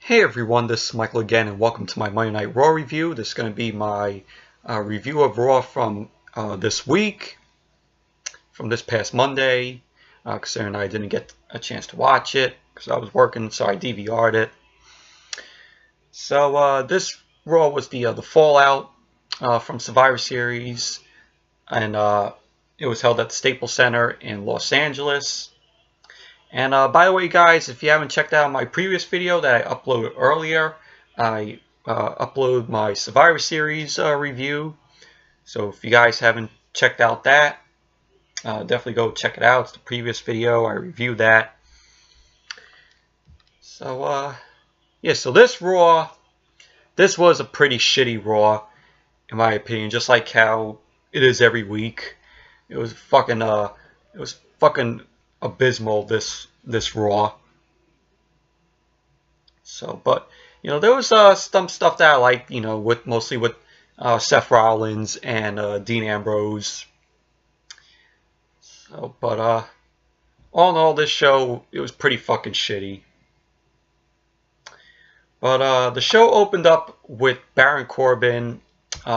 Hey everyone, this is Michael again, and welcome to my Monday Night Raw review. This is going to be my review of Raw from this week, from this past Monday, considering I didn't get a chance to watch it because I was working, so I DVR'd it. So this Raw was the Fallout from Survivor Series, and it was held at the Staples Center in Los Angeles. And by the way, guys, if you haven't checked out my previous video that I uploaded earlier, I uploaded my Survivor Series review. So if you guys haven't checked out that, definitely go check it out. It's the previous video. I reviewed that. So, yeah, so this Raw, this was a pretty shitty Raw, in my opinion, just like how it is every week. It was fucking abysmal, this Raw. So, but you know, there was some stuff that I liked, you know, mostly with Seth Rollins and Dean Ambrose. So, but all in all, this show, it was pretty fucking shitty. But the show opened up with Baron Corbin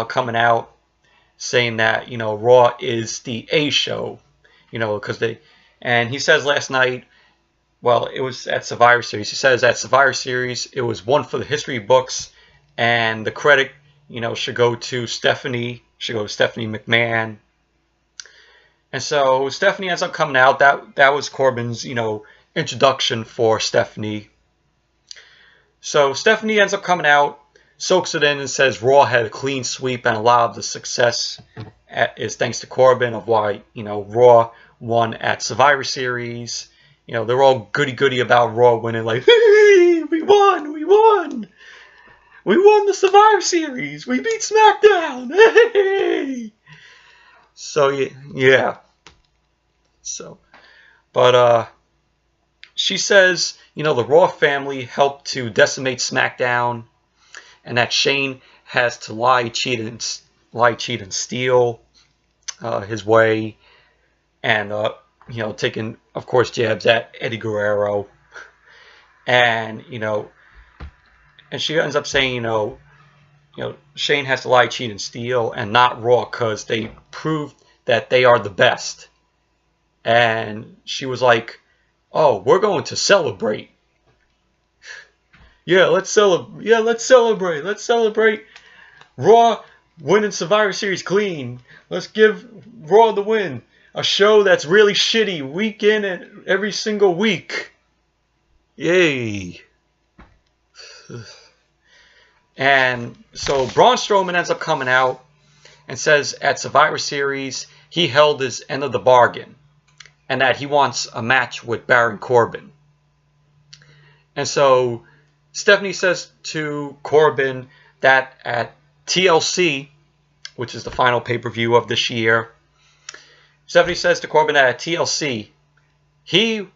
coming out saying that, you know, Raw is the A show, you know, because and he says last night, well, it was at Survivor Series. He says at Survivor Series, it was one for the history books, and the credit, you know, should go to Stephanie McMahon. And so Stephanie ends up coming out. That was Corbin's, you know, introduction for Stephanie. So Stephanie ends up coming out, soaks it in, and says Raw had a clean sweep, and a lot of the success is thanks to Corbin, of why, you know, Raw won at Survivor Series. You know, they're all goody-goody about Raw winning, like, hey, we won the Survivor Series, we beat SmackDown, hey! So, yeah. So, but, she says, you know, the Raw family helped to decimate SmackDown, and that Shane has to lie, cheat, and steal his way. And, you know, taking, of course, jabs at Eddie Guerrero. And, you know, and she ends up saying, you know, Shane has to lie, cheat, and steal, and not Raw, because they proved that they are the best. And she was like, oh, we're going to celebrate. Yeah, let's celebrate. Yeah, let's celebrate. Let's celebrate Raw winning Survivor Series clean. Let's give Raw the win. A show that's really shitty week in and every single week. Yay. And so Braun Strowman ends up coming out and says at Survivor Series he held his end of the bargain and that he wants a match with Baron Corbin. And so Stephanie says to Corbin that at TLC, which is the final pay-per-view of this year, Stephanie says to Corbin that at TLC, he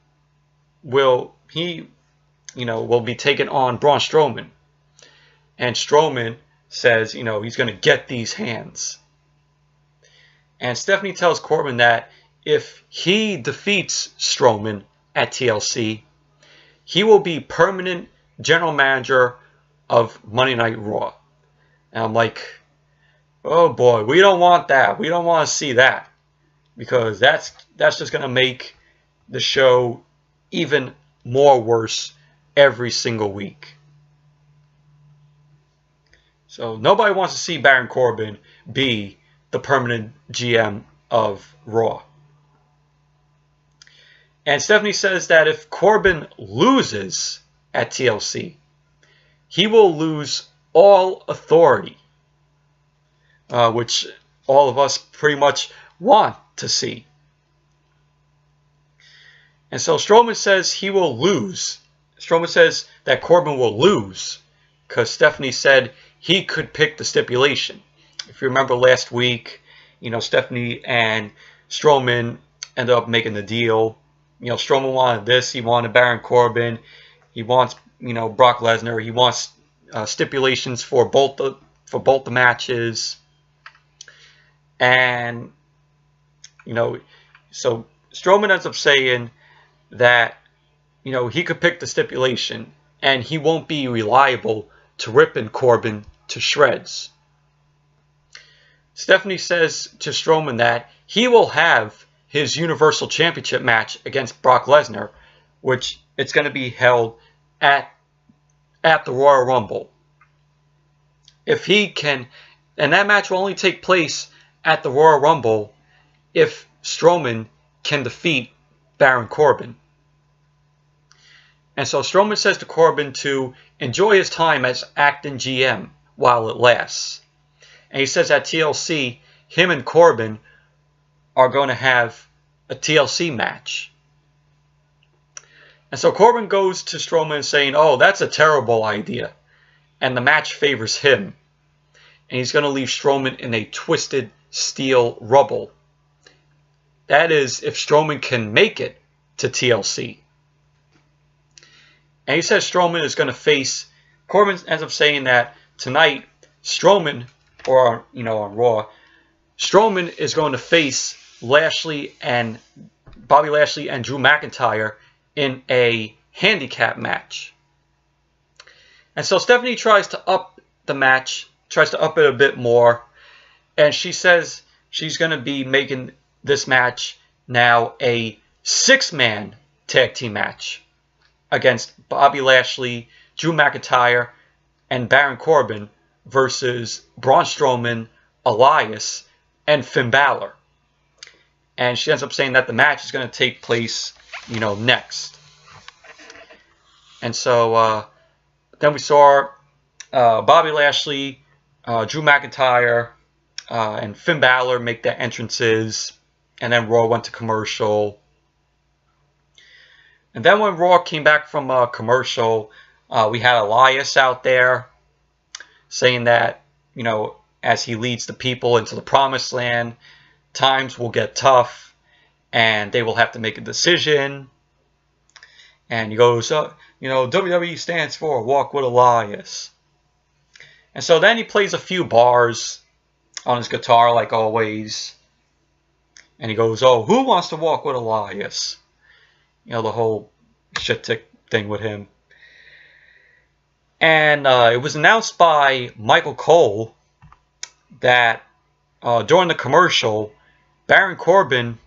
will be taking on Braun Strowman. And Strowman says, you know, he's going to get these hands. And Stephanie tells Corbin that if he defeats Strowman at TLC, he will be permanent general manager of Monday Night Raw. And I'm like, oh boy, we don't want that. We don't want to see that. Because that's just going to make the show even more worse every single week. So nobody wants to see Baron Corbin be the permanent GM of Raw. And Stephanie says that if Corbin loses at TLC, he will lose all authority, which all of us pretty much want to see. And so Strowman says he will lose. Strowman says that Corbin will lose because Stephanie said he could pick the stipulation. If you remember last week, you know, Stephanie and Strowman ended up making the deal. You know, Strowman wanted this. He wanted Baron Corbin. He wants, you know, Brock Lesnar. He wants stipulations for both the matches. And, you know, so Strowman ends up saying that, you know, he could pick the stipulation. and he won't be reliable to ripping Corbin to shreds. Stephanie says to Strowman that he will have his Universal Championship match against Brock Lesnar, which it's going to be held at the Royal Rumble. If he can, and that match will only take place at the Royal Rumble if Strowman can defeat Baron Corbin. And so Strowman says to Corbin to enjoy his time as acting GM while it lasts. And he says at TLC, him and Corbin are going to have a TLC match. And so Corbin goes to Strowman saying, oh, that's a terrible idea. And the match favors him. And he's going to leave Strowman in a twisted steel rubble. That is, if Strowman can make it to TLC. And he says Strowman is going to face... Corbin ends up saying that tonight, Strowman, or, on Raw, Strowman is going to face Bobby Lashley and Drew McIntyre in a handicap match. And so Stephanie tries to up the match, tries to up it a bit more, and she says she's going to be making this match now a 6-man tag team match against Bobby Lashley, Drew McIntyre, and Baron Corbin versus Braun Strowman, Elias, and Finn Balor. And she ends up saying that the match is going to take place, next. And so then we saw Bobby Lashley, Drew McIntyre, and Finn Balor make their entrances. And then Raw went to commercial. And then when Raw came back from commercial, we had Elias out there saying that, as he leads the people into the promised land, times will get tough and they will have to make a decision. And he goes, WWE stands for Walk with Elias. And so then he plays a few bars on his guitar like always. And he goes, oh, who wants to walk with Elias? The whole shit thing with him. And it was announced by Michael Cole that during the commercial, Baron Corbin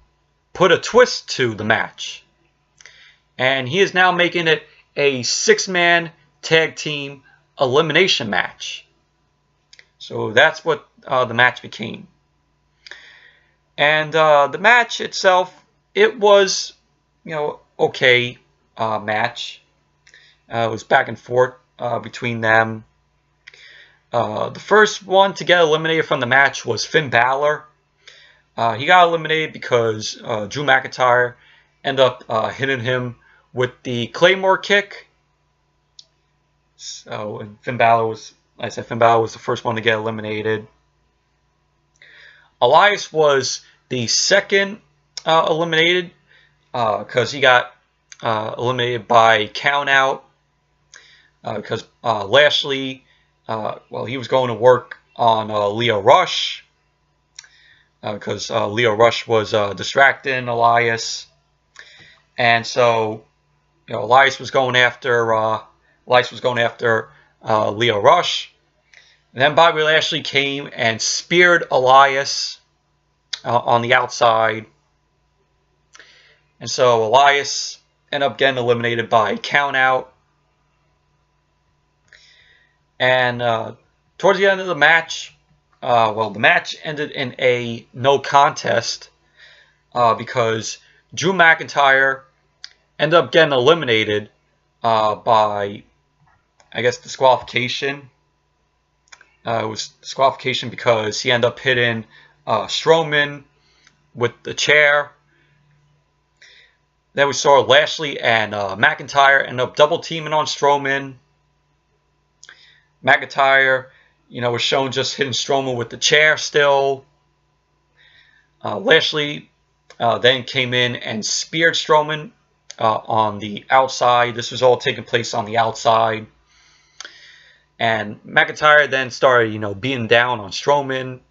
put a twist to the match. And he is now making it a 6-man tag team elimination match. So that's what the match became. And the match itself, it was, okay match. It was back and forth between them. The first one to get eliminated from the match was Finn Balor. He got eliminated because Drew McIntyre ended up hitting him with the Claymore kick. So, and Finn Balor was the first one to get eliminated. Elias was the second eliminated because he got eliminated by count out because Lashley, he was going to work on Leo Rush because Leo Rush was distracting Elias, and so Elias was going after Leo Rush. And then Bobby Lashley came and speared Elias on the outside. And so Elias ended up getting eliminated by count out. And towards the end of the match, the match ended in a no contest because Drew McIntyre ended up getting eliminated by, I guess, disqualification. It was disqualification because he ended up hitting Strowman with the chair. Then we saw Lashley and McIntyre end up double teaming on Strowman. McIntyre, was shown just hitting Strowman with the chair still. Lashley then came in and speared Strowman on the outside. This was all taking place on the outside. And McIntyre then started, being down on Strowman.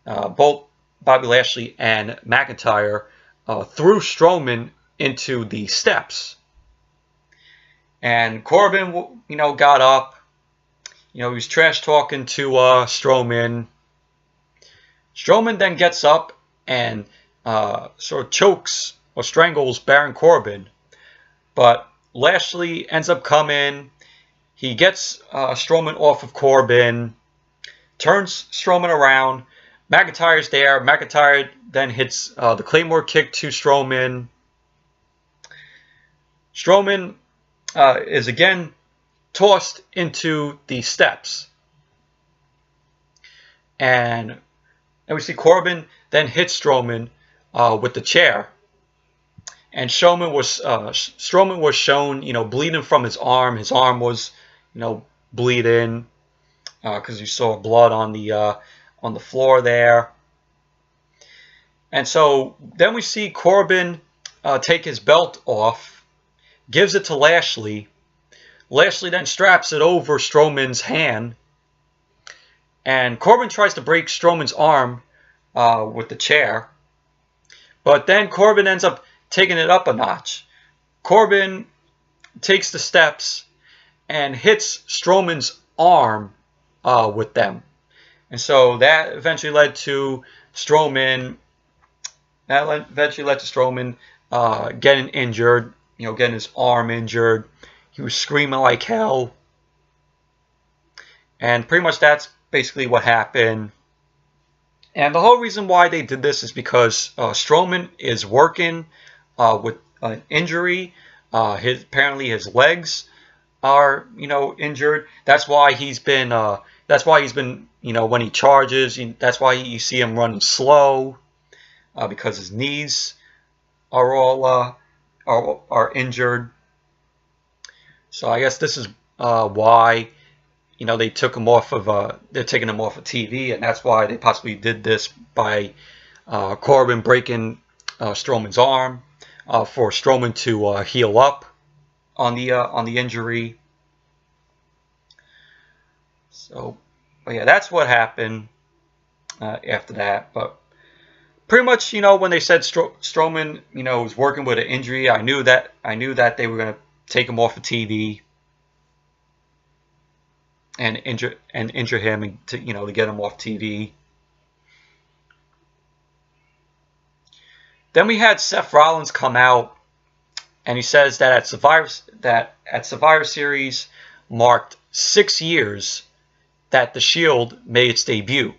Both Bobby Lashley and McIntyre threw Strowman into the steps. And Corbin, got up. He was trash talking to Strowman. Strowman then gets up and sort of chokes or strangles Baron Corbin. But Lashley ends up coming. He gets Strowman off of Corbin. Turns Strowman around. McIntyre's there. McIntyre then hits the Claymore kick to Strowman. Strowman is again tossed into the steps. And we see Corbin then hits Strowman with the chair. And Strowman was shown, bleeding from his arm. His arm was, bleeding because you saw blood on the floor there. And so then we see Corbin take his belt off, gives it to Lashley. Lashley then straps it over Strowman's hand. And Corbin tries to break Strowman's arm with the chair. But then Corbin ends up taking it up a notch. Corbin takes the steps and hits Strowman's arm with them. And so that eventually led to Strowman. Getting injured. Getting his arm injured. He was screaming like hell. And pretty much that's basically what happened. And the whole reason why they did this is because Strowman is working with an injury. Apparently his legs are, injured. That's why he's been. When he charges, that's why you see him running slow, because his knees are all are injured. So I guess this is why. They took him off of. They're taking him off of TV, and that's why they possibly did this by Corbin breaking Strowman's arm for Strowman to heal up on the injury. So, but yeah, that's what happened after that. But pretty much, when they said Strowman, was working with an injury, I knew that they were gonna take him off of TV. And injure him and to get him off TV. Then we had Seth Rollins come out, and he says that at Survivor Series marked 6 years that the Shield made its debut.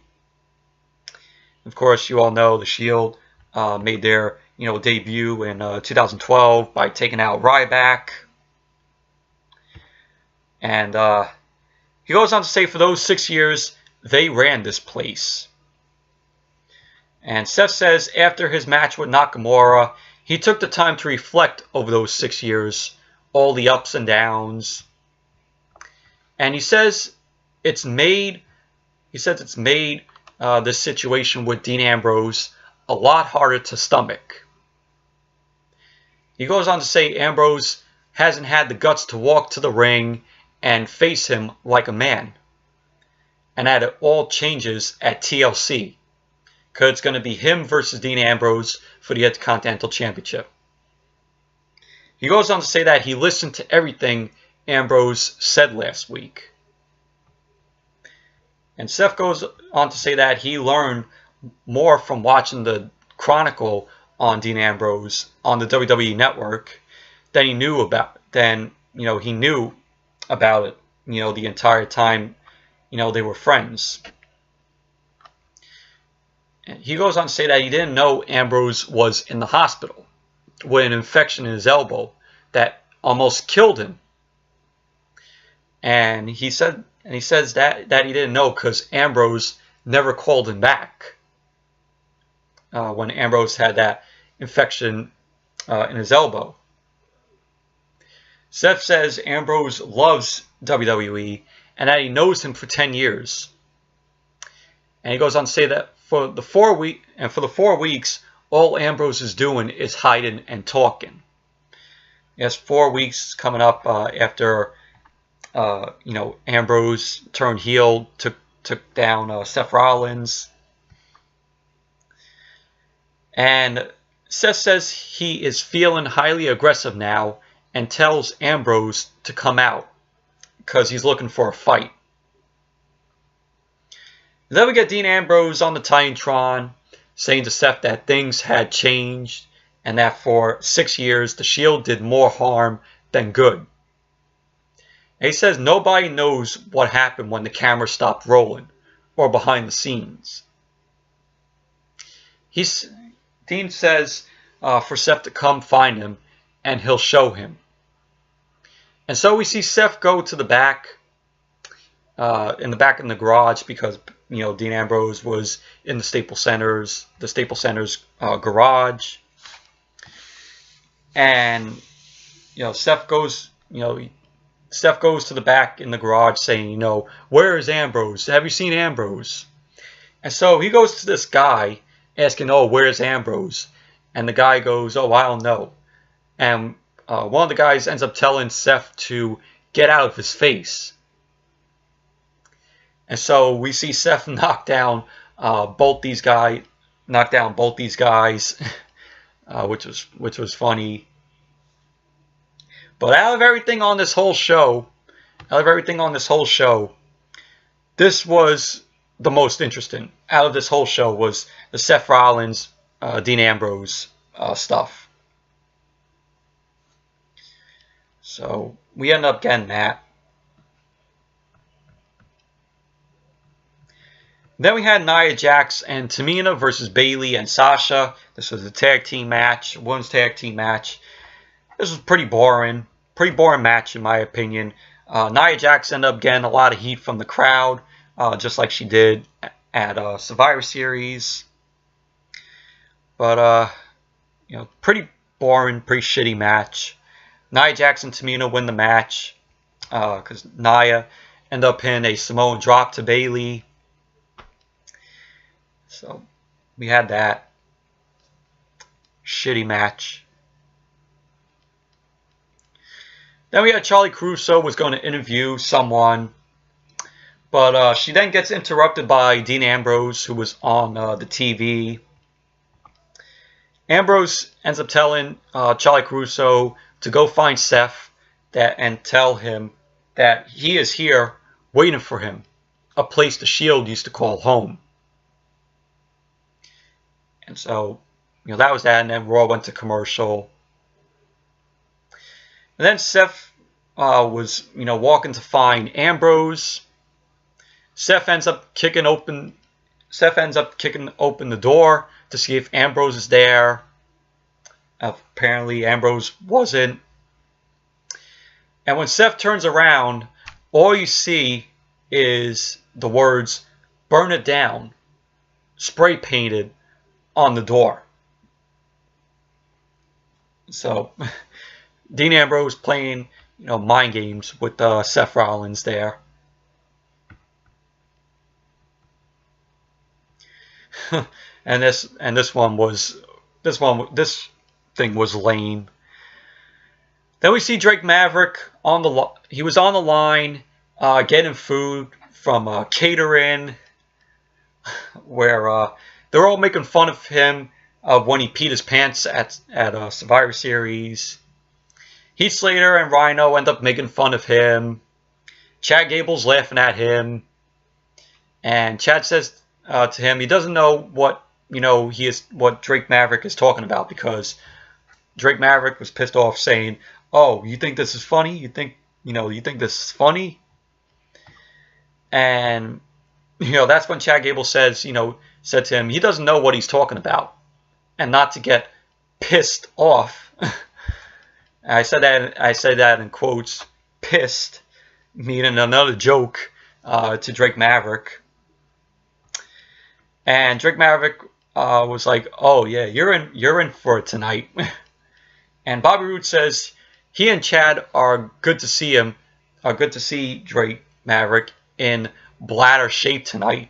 Of course, you all know the Shield made their debut in 2012 by taking out Ryback, and he goes on to say for those 6 years, they ran this place. And Seth says after his match with Nakamura, he took the time to reflect over those 6 years, all the ups and downs. And he says it's made this situation with Dean Ambrose a lot harder to stomach. He goes on to say Ambrose hasn't had the guts to walk to the ring and face him like a man. And that it all changes at TLC. Because it's going to be him versus Dean Ambrose for the Intercontinental Championship. He goes on to say that he listened to everything Ambrose said last week. And Seth goes on to say that he learned more from watching the Chronicle on Dean Ambrose on the WWE Network than he knew about. He knew about it, the entire time, they were friends. And he goes on to say that he didn't know Ambrose was in the hospital with an infection in his elbow that almost killed him. And he says that he didn't know because Ambrose never called him back when Ambrose had that infection in his elbow. Seth says Ambrose loves WWE and that he knows him for 10 years. And he goes on to say that for the 4 weeks, all Ambrose is doing is hiding and talking. Yes, 4 weeks coming up after Ambrose turned heel, took down Seth Rollins. And Seth says he is feeling highly aggressive now and tells Ambrose to come out because he's looking for a fight. And then we get Dean Ambrose on the Titantron saying to Seth that things had changed and that for 6 years the Shield did more harm than good. And he says nobody knows what happened when the camera stopped rolling or behind the scenes. Dean says for Seth to come find him and he'll show him. And so we see Seth go to the back, in the garage, because Dean Ambrose was in the Staples Center's garage, and Seth goes to the back in the garage saying, where is Ambrose? Have you seen Ambrose? And so he goes to this guy asking, oh, where's Ambrose? And the guy goes, oh, I don't know. And one of the guys ends up telling Seth to get out of his face. And so we see Seth knock down both these guys, which was funny. But out of everything on this whole show, this was the most interesting. Out of this whole show was the Seth Rollins, Dean Ambrose stuff. So we end up getting that. Then we had Nia Jax and Tamina versus Bayley and Sasha. This was a tag team match, women's tag team match. This was pretty boring match in my opinion. Nia Jax ended up getting a lot of heat from the crowd, just like she did at Survivor Series. But pretty boring, pretty shitty match. Nia Jax and Tamina win the match because Nia ended up hitting a Samoan drop to Bayley. So we had that shitty match. Then we had Charlie Caruso was going to interview someone, but she then gets interrupted by Dean Ambrose, who was on the TV. Ambrose ends up telling Charlie Caruso to go find Seth and tell him that he is here waiting for him, a place the Shield used to call home. And so, that was that, and then Raw went to commercial. And then Seth was, walking to find Ambrose. Seth ends up kicking open the door to see if Ambrose is there. Apparently, Ambrose wasn't. And when Seth turns around, all you see is the words "Burn it down," spray painted on the door. So Dean Ambrose playing, mind games with Seth Rollins there. and this thing was lame. Then we see Drake Maverick he was on the line getting food from catering, where they're all making fun of him when he peed his pants at Survivor Series. Heath Slater and Rhino end up making fun of him. Chad Gable's laughing at him, and Chad says to him he doesn't know what what Drake Maverick is talking about, because Drake Maverick was pissed off, saying, "Oh, you think this is funny? You think this is funny?" And that's when Chad Gable said to him he doesn't know what he's talking about, and not to get pissed off. I said that in quotes, pissed, meaning another joke to Drake Maverick. And Drake Maverick was like, "Oh yeah, you're in for it tonight." And Bobby Roode says he and Chad are good to see Drake Maverick in bladder shape tonight.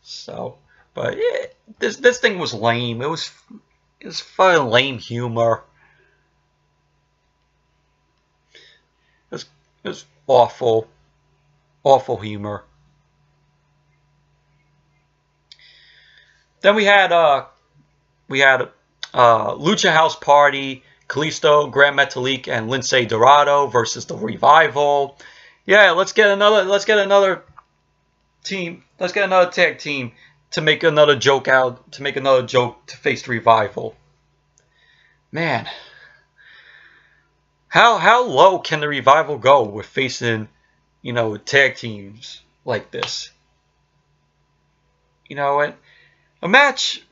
So, but yeah, this thing was lame. It was fun, lame humor. It was awful humor. Then we had Lucha House Party Kalisto, Gran, Metalik, and Lince Dorado versus the Revival. Yeah, let's get another team. Let's get another tag team to make another joke to face the Revival. Man, how low can the Revival go with facing, tag teams like this? The match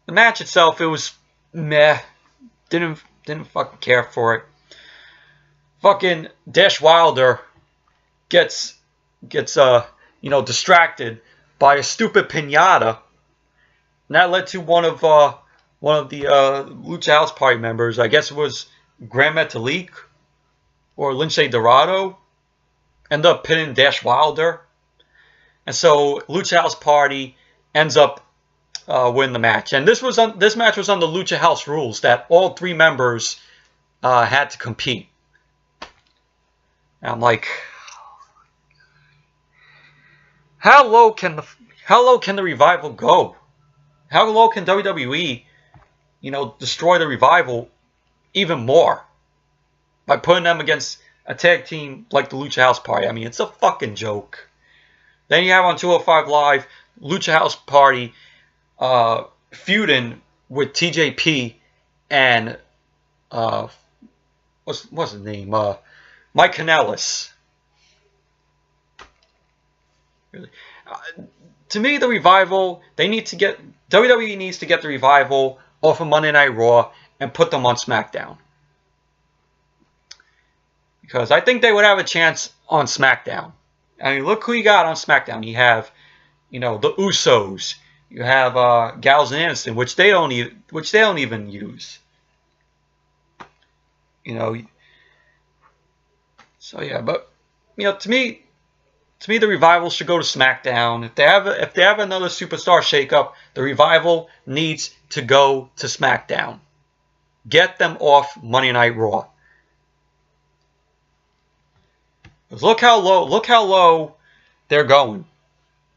itself, it was meh. Didn't fucking care for it. Fucking Dash Wilder gets distracted by a stupid piñata, and that led to one of the Lucha House Party members, I guess it was Gran Metalik or Lince Dorado, end up pinning Dash Wilder, and so Lucha House Party ends up win the match. And this match was on the Lucha House rules that all 3 members had to compete. And I'm like, how low can the Revival go? How low can WWE, destroy the Revival even more by putting them against a tag team like the Lucha House Party? I mean, it's a fucking joke. Then you have on 205 Live, Lucha House Party feuding with TJP and what's his name? Mike Kanellis. Really, to me, the Revival, WWE needs to get the Revival off of Monday Night Raw and put them on SmackDown, because I think they would have a chance on SmackDown. I mean, look who you got on SmackDown. You have, the Usos. You have Gallows and Anderson, which they don't even use. So yeah, but to me, the Revival should go to SmackDown. If they have another superstar shakeup, the Revival needs to go to SmackDown. Get them off Monday Night Raw. Look how low they're going.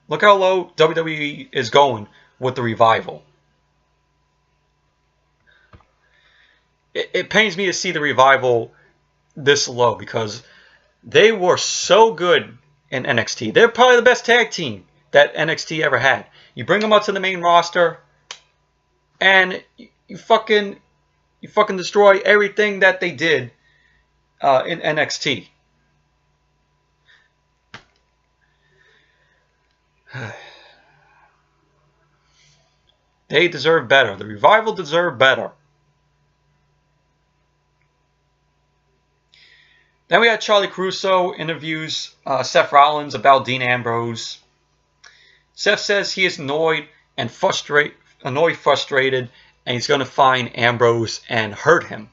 Look how low WWE is going with the Revival. It pains me to see the Revival this low, because they were so good in NXT. They're probably the best tag team that NXT ever had. You bring them up to the main roster, and you fucking destroy everything that they did in NXT. They deserve better. The Revival deserve better. Then we had Charlie Caruso interviews Seth Rollins about Dean Ambrose. Seth says he is annoyed, frustrated, and he's going to find Ambrose and hurt him.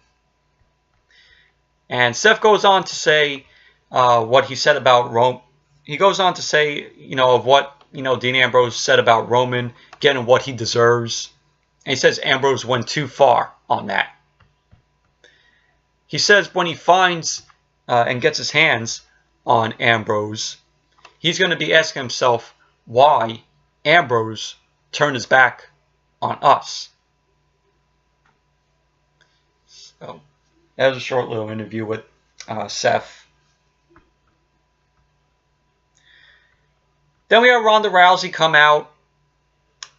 And Seth goes on to say what he said about Rome. He goes on to say, of what Dean Ambrose said about Roman getting what he deserves. And he says Ambrose went too far on that. He says when he finds and gets his hands on Ambrose, he's going to be asking himself why Ambrose turned his back on us. So that was a short little interview with Seth. Then we have Ronda Rousey come out.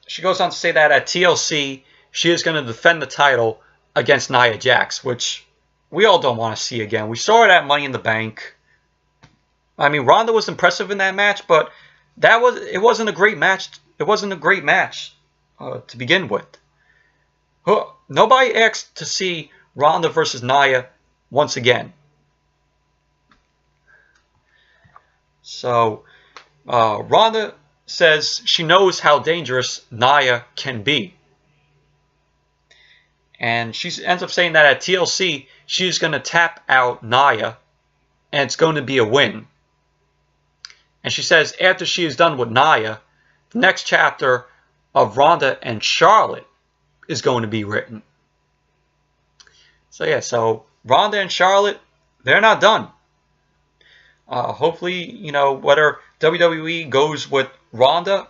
She goes on to say that at TLC, she is going to defend the title against Nia Jax, which we all don't want to see again. We saw it at Money in the Bank. I mean, Ronda was impressive in that match, but it wasn't a great match. It wasn't a great match to begin with. Nobody asked to see Ronda versus Nia once again. So Ronda says she knows how dangerous Nia can be. And she ends up saying that at TLC, she's going to tap out Nia, and it's going to be a win. And she says after she is done with Nia, the next chapter of Ronda and Charlotte is going to be written. So yeah, so Ronda and Charlotte, they're not done. Hopefully, whether WWE goes with Ronda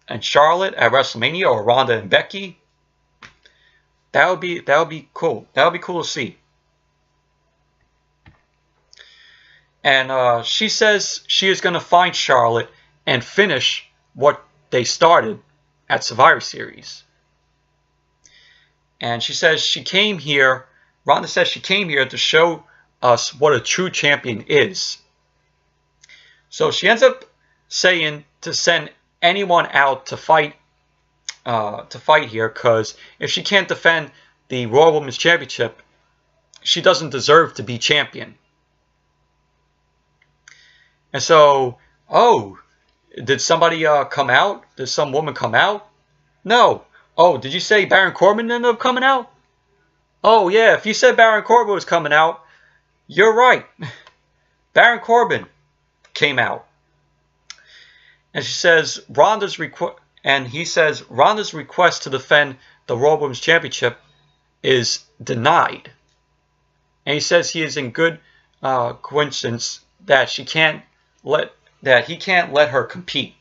and Charlotte at WrestleMania or Ronda and Becky, That would be cool. That would be cool to see. And she says she is going to find Charlotte and finish what they started at Survivor Series. And she says she came here, Ronda says she came here to show us what a true champion is. So she ends up saying to send anyone out to fight here, because if she can't defend the Raw Women's Championship, she doesn't deserve to be champion. And so, oh, did somebody come out? Did some woman come out? No. Oh, did you say Baron Corbin ended up coming out? Oh, yeah, if you said Baron Corbin was coming out, you're right. Baron Corbin came out. And she says he says Ronda's request to defend the Raw Women's Championship is denied. And he says he is in good coincidence that he can't let her compete.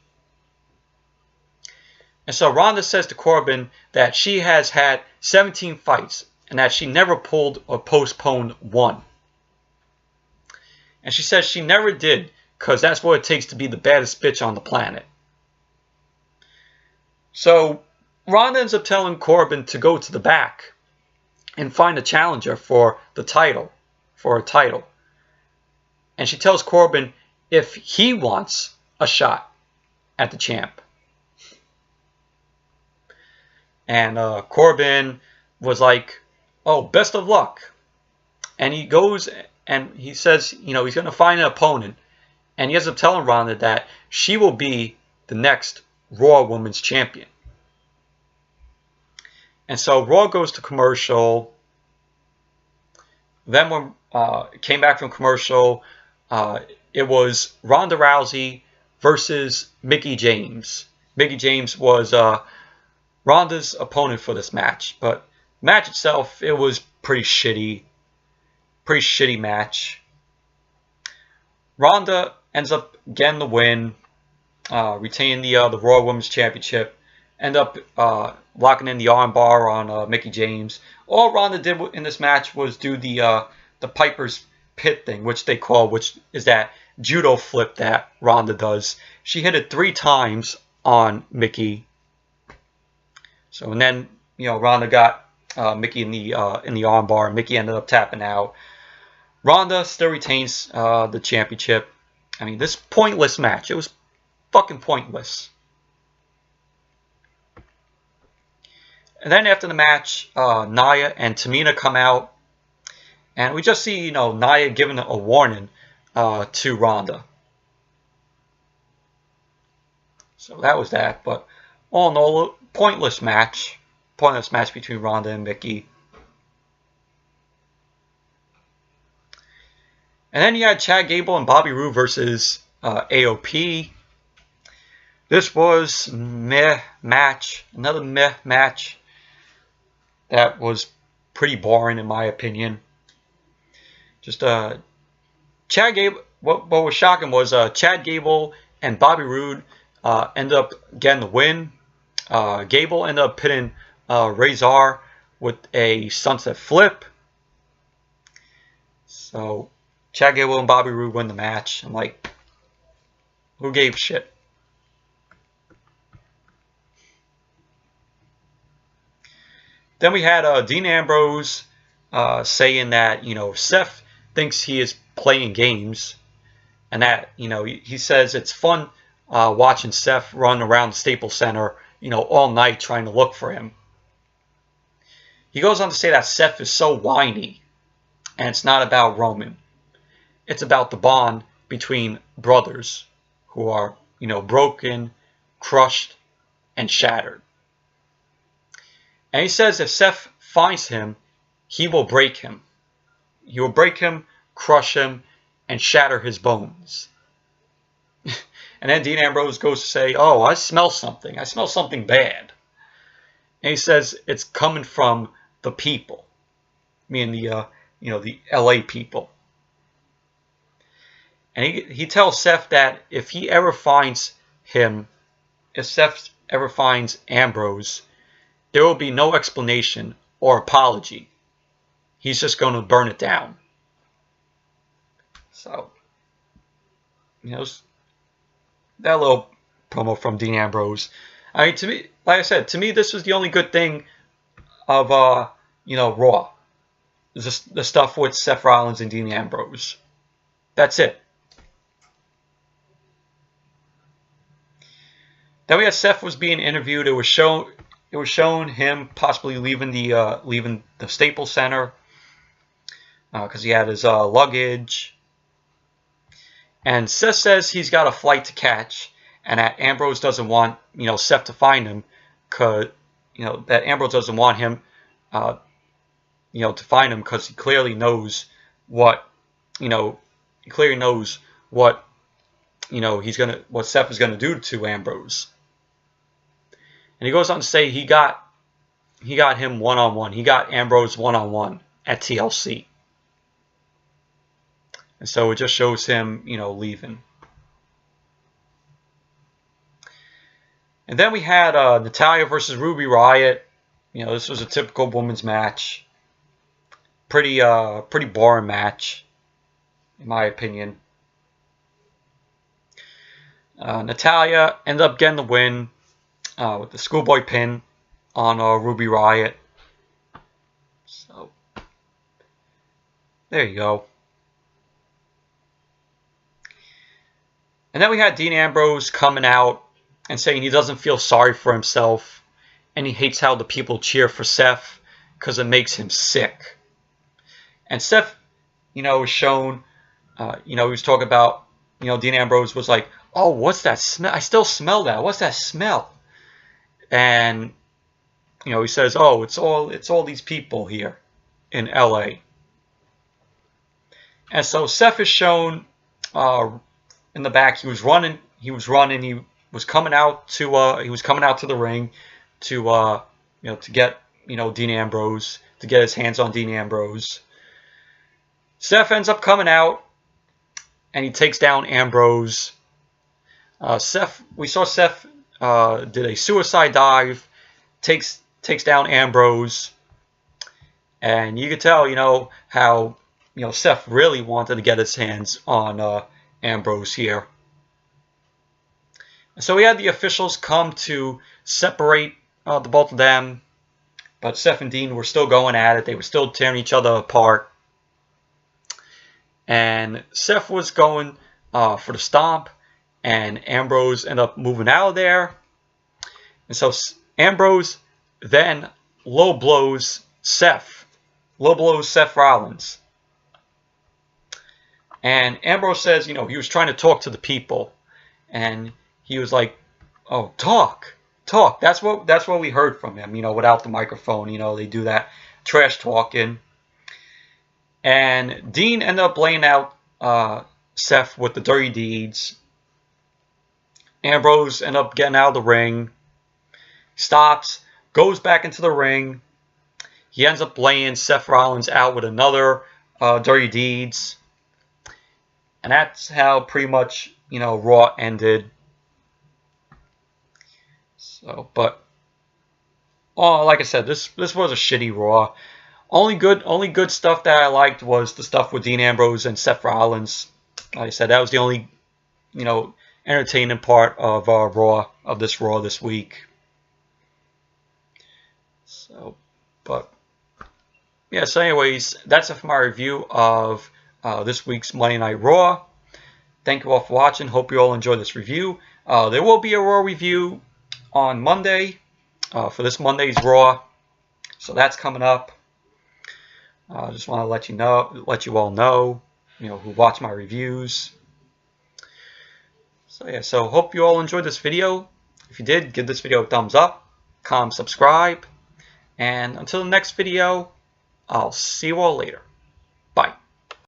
And so Ronda says to Corbin that she has had 17 fights and that she never pulled or postponed one. And she says she never did, because that's what it takes to be the baddest bitch on the planet. So Ronda ends up telling Corbin to go to the back and find a challenger for the title, for a title. And she tells Corbin if he wants a shot at the champ. And Corbin was like, oh, best of luck. And he goes and he says, you know, he's going to find an opponent. And he ends up telling Ronda that she will be the next Raw Women's Champion. And so Raw goes to commercial. Then when it came back from commercial, it was Ronda Rousey versus Mickie James. Mickie James was Ronda's opponent for this match. But the match itself, it was pretty shitty. Pretty shitty match. Ronda ends up getting the win, retaining the Raw Women's Championship, end up locking in the armbar on Mickie James. All Ronda did in this match was do the Piper's Pit thing, which they call, which is that judo flip that Ronda does. She hit it 3 times on Mickie. So, and then, you know, Ronda got Mickie in the armbar, and Mickie ended up tapping out. Ronda still retains the championship. I mean, this pointless match. It was fucking pointless. And then after the match, Nia and Tamina come out. And we just see, you know, Nia giving a warning to Ronda. So that was that. But all in all, pointless match. Pointless match between Ronda and Mickie. And then you had Chad Gable and Bobby Roode versus AOP. This was meh match. Another meh match. That was pretty boring in my opinion. Just Chad Gable. What was shocking was Chad Gable and Bobby Roode ended up getting the win. Gable ended up pinning Razor with a sunset flip. So Chad Gable and Bobby Roode win the match. I'm like, who gave shit? Then we had Dean Ambrose saying that, you know, Seth thinks he is playing games. And that, you know, he says it's fun watching Seth run around the Staples Center, you know, all night trying to look for him. He goes on to say that Seth is so whiny. And it's not about Roman. It's about the bond between brothers who are, you know, broken, crushed, and shattered. And he says if Seth finds him, he will break him. He will break him, crush him, and shatter his bones. And then Dean Ambrose goes to say, oh, I smell something. I smell something bad. And he says it's coming from the people. Meaning the, you know, the LA people. And he tells Seth that if he ever finds him, if Seth ever finds Ambrose, there will be no explanation or apology. He's just going to burn it down. So, you know, that little promo from Dean Ambrose. I mean, to me, like I said, to me, this was the only good thing of, you know, Raw. Just the stuff with Seth Rollins and Dean Ambrose. That's it. Then we had Seth was being interviewed. It was shown him possibly leaving the Staples Center because he had his luggage. And Seth says he's got a flight to catch, and that Ambrose doesn't want, you know, Seth to find him, cause, you know, that Ambrose doesn't want him, you know, to find him because he clearly knows what, you know, what Seth is gonna do to Ambrose. And he goes on to say he got him one-on-one. He got Ambrose one-on-one at TLC. And so it just shows him, you know, leaving. And then we had Natalya versus Ruby Riott. You know, this was a typical women's match. Pretty boring match, in my opinion. Natalya ended up getting the win with the schoolboy pin on Ruby Riott. So, there you go. And then we had Dean Ambrose coming out and saying he doesn't feel sorry for himself and he hates how the people cheer for Seth because it makes him sick. And Seth, you know, was shown, you know, he was talking about, you know, Dean Ambrose was like, oh, what's that smell? I still smell that. What's that smell? And, you know, he says, oh, it's all these people here in LA. And so Seth is shown in the back. He was running. He was coming out to the ring to you know, to get, you know, Dean Ambrose, to get his hands on Dean Ambrose. Seth ends up coming out and he takes down Ambrose. We saw Seth did a suicide dive, takes down Ambrose, and you could tell, you know, how, you know, Seth really wanted to get his hands on Ambrose here. And so we had the officials come to separate the both of them, but Seth and Dean were still going at it. They were still tearing each other apart. And Seth was going for the stomp, and Ambrose ended up moving out of there. And so Ambrose then low blows Seth Rollins. And Ambrose says, you know, he was trying to talk to the people, and he was like, "Oh, talk." That's what we heard from him, you know, without the microphone. You know, they do that trash talking. And Dean ended up laying out Seth with the dirty deeds. Ambrose ended up getting out of the ring. Stops, goes back into the ring. He ends up laying Seth Rollins out with another dirty deeds. And that's how pretty much, you know, Raw ended. So, but like I said, this was a shitty Raw. Only good stuff that I liked was the stuff with Dean Ambrose and Seth Rollins. Like I said, that was the only, you know, entertaining part of Raw, of this Raw this week. So, but yeah. So, anyways, that's it for my review of this week's Monday Night Raw. Thank you all for watching. Hope you all enjoyed this review. There will be a Raw review on Monday for this Monday's Raw. So that's coming up. I just want to let you all know, you know, who watch my reviews. So yeah, so hope you all enjoyed this video. If you did, give this video a thumbs up, comment, subscribe, and until the next video, I'll see you all later.